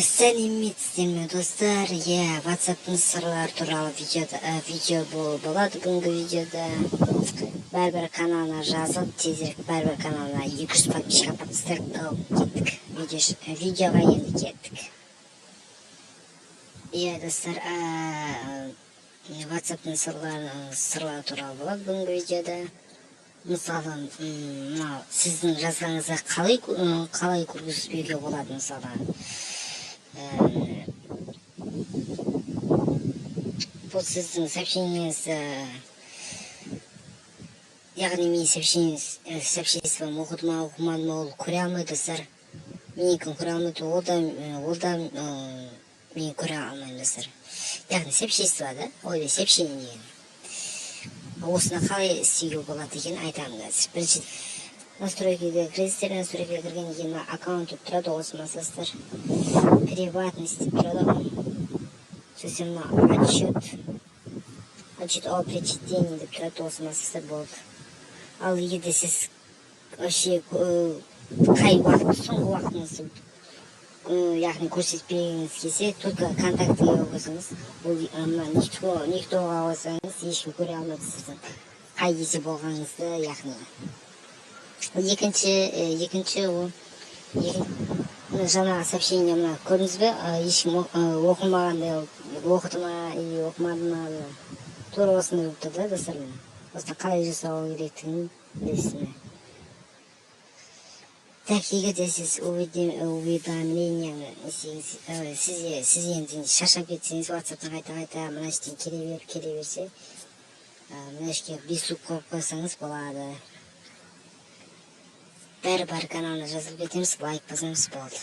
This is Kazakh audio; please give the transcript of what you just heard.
Сәлеметсіздер достар. WhatsApp-тың сырлары туралы видео болады бүгінгі видеода. Бәрбір каналына жазып, тезірек бәрбір каналына 200 подписчикқа подписчик кеттік. Видеоға енді кеттік. Достар, WhatsApp-тың сырлары туралы болады бүгінгі видеода. Мысалы, сіздің жазғаныңызға қалай көргізбеуге болады, мысалы. Бұл сіздің сообщениеңіз, яғни мен сообщением оқыды ма, оқымады ма, ол көре алмайды, достар. Менікін көре алмайды, ол да мен көре алмайды, достар. Яғни сообщение да, ойбе сообщение деген. Осыны қалай істеуге болады екен айтамын қазір. Бірінші настройкаға кіресіздер, настройкаға кірген кейін аккаунт деп тұрады, осы массастар. Приватность деп тұрады. Сосын отчет о причтении деп тұрады, осы массастар болды. Ал егерде сіз вообще қай уақыт, соңғы уақытыңызды яғни көрсетпегіңіз келсе, только контактіге қойсаңыз, никтоға қойсаңыз, ешкім көре алмайды сіздің қай кезде болғаныңызды, яғни. Екінші жаңа сообщение мына көрдіңіз бе, ешкім оқымағандай, оқыды ма, оқымады ма, тура осындай болып тұрды, достар. Осыны қалай жасау керектігін білесіз ме? Так, егерде сіз уведомленияны сіз енді шаршап кетсеңіз, WhatsApp-тан қайта мына іштен келе берсе, мына ішке бесук қойып қойсаңыз болады. Бәрі бар каналына жазылып кетеміз, лайк басамыз, болды.